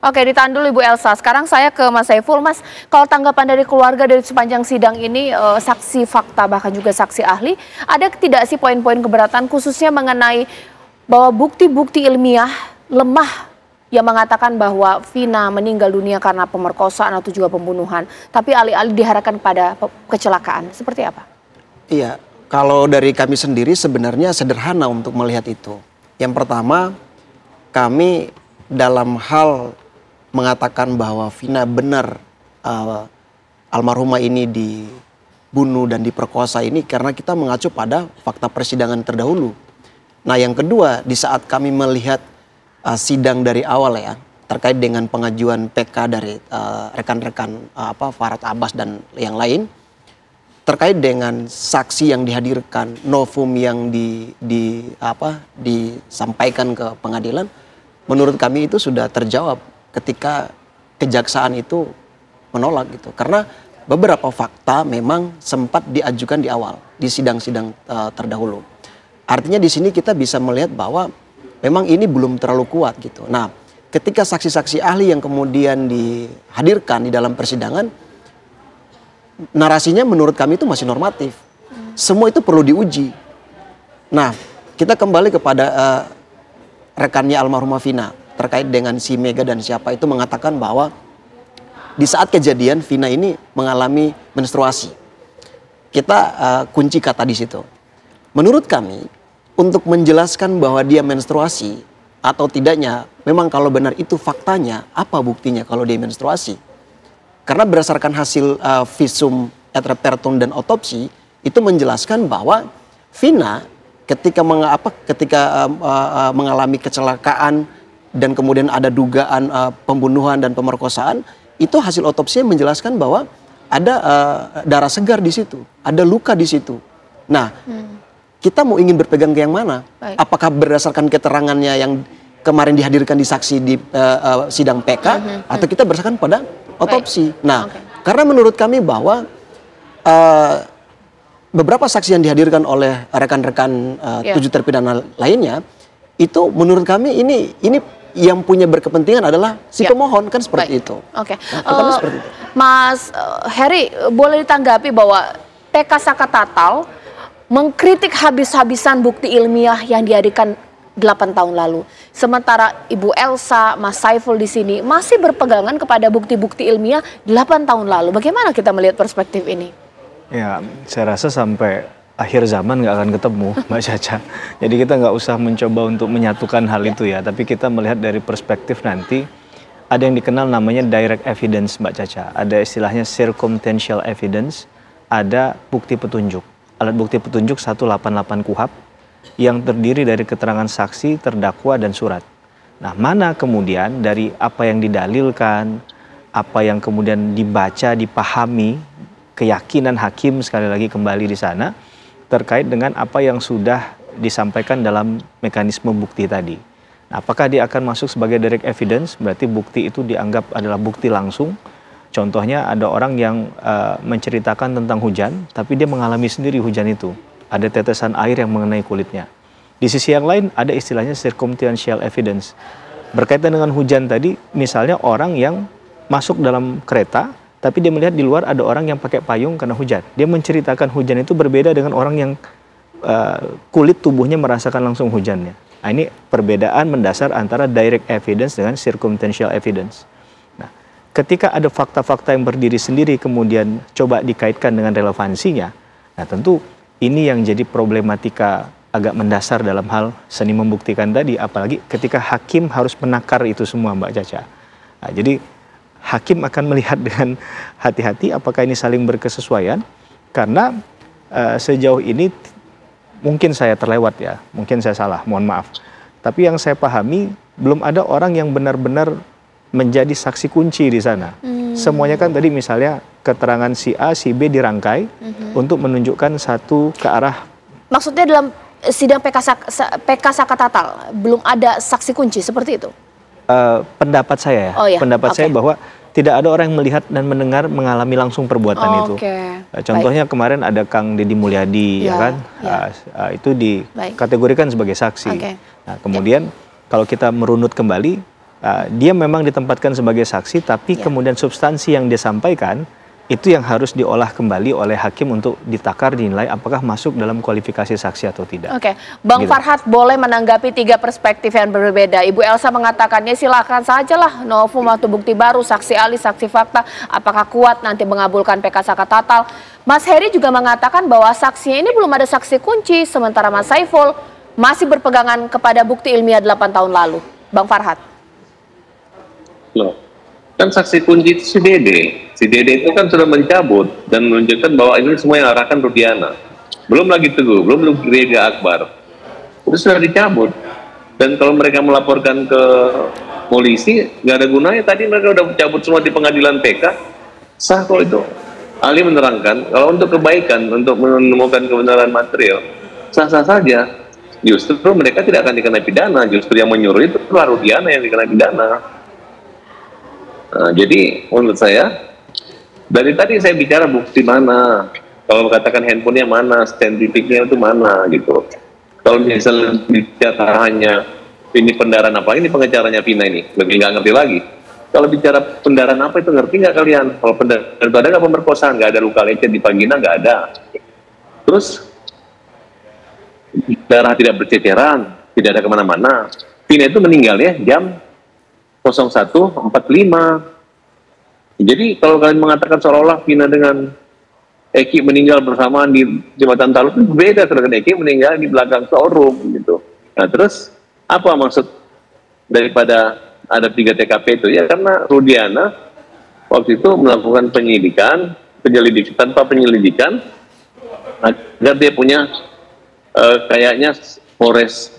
Oke, ditahan dulu Ibu Elsa. Sekarang saya ke Mas Saiful. Mas, kalau tanggapan dari keluarga dari sepanjang sidang ini, saksi fakta bahkan juga saksi ahli, ada tidak sih poin-poin keberatan khususnya mengenai bahwa bukti-bukti ilmiah lemah yang mengatakan bahwa Vina meninggal dunia karena pemerkosaan atau juga pembunuhan, tapi alih-alih diarahkan pada kecelakaan. Seperti apa? Iya, kalau dari kami sendiri sebenarnya sederhana untuk melihat itu. Yang pertama, kami dalam hal mengatakan bahwa Vina benar almarhumah ini dibunuh dan diperkosa ini karena kita mengacu pada fakta persidangan terdahulu. Nah, yang kedua, di saat kami melihat sidang dari awal ya, terkait dengan pengajuan PK dari rekan-rekan Farhad Abbas dan yang lain, terkait dengan saksi yang dihadirkan, novum yang disampaikan ke pengadilan, menurut kami itu sudah terjawab ketika kejaksaan itu menolak gitu. Karena beberapa fakta memang sempat diajukan di awal, di sidang-sidang terdahulu. Artinya di sini kita bisa melihat bahwa memang ini belum terlalu kuat gitu. Nah, ketika saksi-saksi ahli yang kemudian dihadirkan di dalam persidangan, narasinya menurut kami itu masih normatif. Semua itu perlu diuji. Nah, kita kembali kepada rekannya almarhumah Vina terkait dengan si Mega dan siapa itu mengatakan bahwa di saat kejadian Vina ini mengalami menstruasi. Kita kunci kata di situ. Menurut kami, untuk menjelaskan bahwa dia menstruasi atau tidaknya, memang kalau benar itu faktanya, apa buktinya kalau dia menstruasi? Karena berdasarkan hasil visum et repertum dan otopsi itu menjelaskan bahwa Vina ketika mengalami kecelakaan dan kemudian ada dugaan pembunuhan dan pemerkosaan, itu hasil otopsi menjelaskan bahwa ada darah segar di situ, ada luka di situ. Nah, kita mau ingin berpegang ke yang mana? Baik. Apakah berdasarkan keterangannya yang kemarin dihadirkan di saksi di sidang PK, atau kita berdasarkan pada otopsi? Baik. Nah, karena menurut kami bahwa beberapa saksi yang dihadirkan oleh rekan-rekan 7 terpidana lainnya, itu menurut kami ini yang punya berkepentingan adalah si pemohon, kan seperti itu. Oke. Seperti itu. Mas Heri, boleh ditanggapi bahwa TK Sakatatal mengkritik habis-habisan bukti ilmiah yang dihadirkan 8 tahun lalu. Sementara Ibu Elsa, Mas Saiful di sini masih berpegangan kepada bukti-bukti ilmiah 8 tahun lalu. Bagaimana kita melihat perspektif ini? Ya, saya rasa sampai akhir zaman nggak akan ketemu, Mbak Caca. Jadi kita nggak usah mencoba untuk menyatukan hal itu ya. Tapi kita melihat dari perspektif nanti, ada yang dikenal namanya direct evidence, Mbak Caca. Ada istilahnya circumstantial evidence, ada bukti petunjuk. Alat bukti petunjuk 188 KUHP yang terdiri dari keterangan saksi, terdakwa, dan surat. Nah, mana kemudian dari apa yang didalilkan, apa yang kemudian dibaca, dipahami, keyakinan hakim sekali lagi kembali di sana, terkait dengan apa yang sudah disampaikan dalam mekanisme bukti tadi. Nah, apakah dia akan masuk sebagai direct evidence, berarti bukti itu dianggap adalah bukti langsung. Contohnya ada orang yang menceritakan tentang hujan, tapi dia mengalami sendiri hujan itu. Ada tetesan air yang mengenai kulitnya. Di sisi yang lain ada istilahnya circumstantial evidence. Berkaitan dengan hujan tadi, misalnya orang yang masuk dalam kereta, tapi dia melihat di luar ada orang yang pakai payung karena hujan. Dia menceritakan hujan itu berbeda dengan orang yang kulit tubuhnya merasakan langsung hujannya. Nah, ini perbedaan mendasar antara direct evidence dengan circumstantial evidence. Nah, ketika ada fakta-fakta yang berdiri sendiri kemudian coba dikaitkan dengan relevansinya, nah tentu ini yang jadi problematika agak mendasar dalam hal seni membuktikan tadi, apalagi ketika hakim harus menakar itu semua, Mbak Caca. Nah, jadi hakim akan melihat dengan hati-hati apakah ini saling berkesesuaian, karena sejauh ini mungkin saya terlewat ya, mungkin saya salah, mohon maaf. Tapi yang saya pahami belum ada orang yang benar-benar menjadi saksi kunci di sana. Semuanya kan tadi misalnya keterangan si A, si B dirangkai untuk menunjukkan satu ke arah. Maksudnya dalam sidang PK Sakatatal belum ada saksi kunci seperti itu? Pendapat saya ya, pendapat saya bahwa tidak ada orang yang melihat dan mendengar mengalami langsung perbuatan itu. Contohnya kemarin ada Kang Deddy Mulyadi, ya kan, itu dikategorikan sebagai saksi. Nah, kemudian kalau kita merunut kembali, dia memang ditempatkan sebagai saksi, tapi kemudian substansi yang disampaikan itu yang harus diolah kembali oleh hakim untuk ditakar, dinilai apakah masuk dalam kualifikasi saksi atau tidak. Oke, Bang Farhad boleh menanggapi 3 perspektif yang berbeda. Ibu Elsa mengatakannya silakan sajalah novum atau bukti baru, saksi ahli, saksi fakta, apakah kuat nanti mengabulkan PK Saka Tatal. Mas Heri juga mengatakan bahwa saksinya ini belum ada saksi kunci, sementara Mas Saiful masih berpegangan kepada bukti ilmiah 8 tahun lalu. Bang Farhad. Loh, kan saksi kunci itu si Dede. Si Dede itu kan sudah mencabut dan menunjukkan bahwa ini semua yang arahkan Rudiana. Belum lagi Teguh, belum Reza Akbar. Itu sudah dicabut. Dan kalau mereka melaporkan ke polisi, nggak ada gunanya. Tadi mereka udah cabut semua di pengadilan PK. Sah kok itu. Ali menerangkan, kalau untuk kebaikan, untuk menemukan kebenaran material, sah-sah saja. Justru mereka tidak akan dikenai pidana. Justru yang menyuruh itu Rudiana yang dikenai pidana. Nah, jadi menurut saya, dari tadi saya bicara bukti mana, kalau katakan handphonenya mana, stendifiknya itu mana gitu. Kalau misalnya bicara hanya ini pendaran apa, ini pengecarannya Vina ini, lebih nggak ngerti lagi. Kalau bicara pendaran apa itu ngerti nggak kalian? Kalau pendaran itu ada nggak pemerkosaan, nggak ada luka lecet di vagina, nggak ada. Terus darah tidak berceceran, tidak ada kemana-mana. Vina itu meninggal ya jam 01.45. Jadi kalau kalian mengatakan seolah-olah Vina dengan Eki meninggal bersamaan di jembatan Talus itu beda dengan Eki meninggal di belakang showroom gitu. Nah terus apa maksud daripada ada 3 TKP itu? Ya karena Rudiana waktu itu melakukan penyelidikan tanpa penyelidikan agar dia punya kayaknya Polres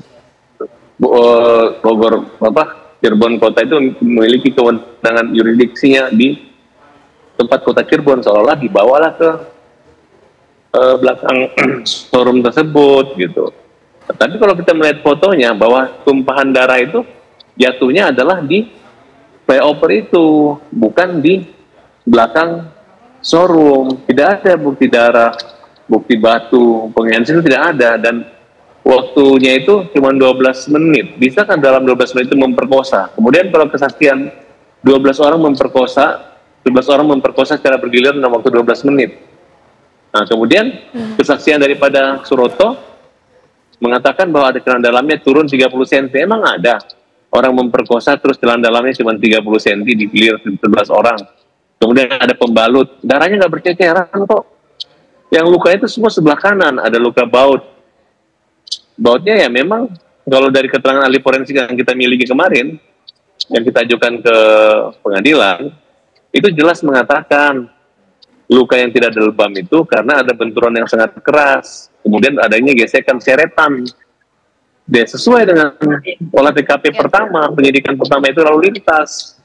Bogor Cirebon kota itu memiliki kewenangan yurisdiksinya di tempat kota Cirebon, seolah-olah dibawalah ke belakang showroom tersebut gitu. Tapi kalau kita melihat fotonya bahwa tumpahan darah itu jatuhnya adalah di flyover itu, bukan di belakang showroom. Tidak ada bukti darah, bukti batu, penghensi itu tidak ada, dan waktunya itu cuma 12 menit. Bisa kan dalam 12 menit itu memperkosa? Kemudian kalau kesaksian 12 orang memperkosa secara bergiliran dalam waktu 12 menit. Nah, kemudian kesaksian daripada Suroto mengatakan bahwa ada celana dalamnya turun 30 cm. Emang ada orang memperkosa terus celana dalamnya cuma 30 cm digilir 11 orang. Kemudian ada pembalut, darahnya nggak berceceran kok. Yang luka itu semua sebelah kanan, ada luka baut. Bautnya ya memang kalau dari keterangan ahli forensik yang kita miliki kemarin, yang kita ajukan ke pengadilan, itu jelas mengatakan luka yang tidak ada lebam itu karena ada benturan yang sangat keras, kemudian adanya gesekan seretan. Dia sesuai dengan olah TKP pertama, penyidikan pertama itu lalu lintas.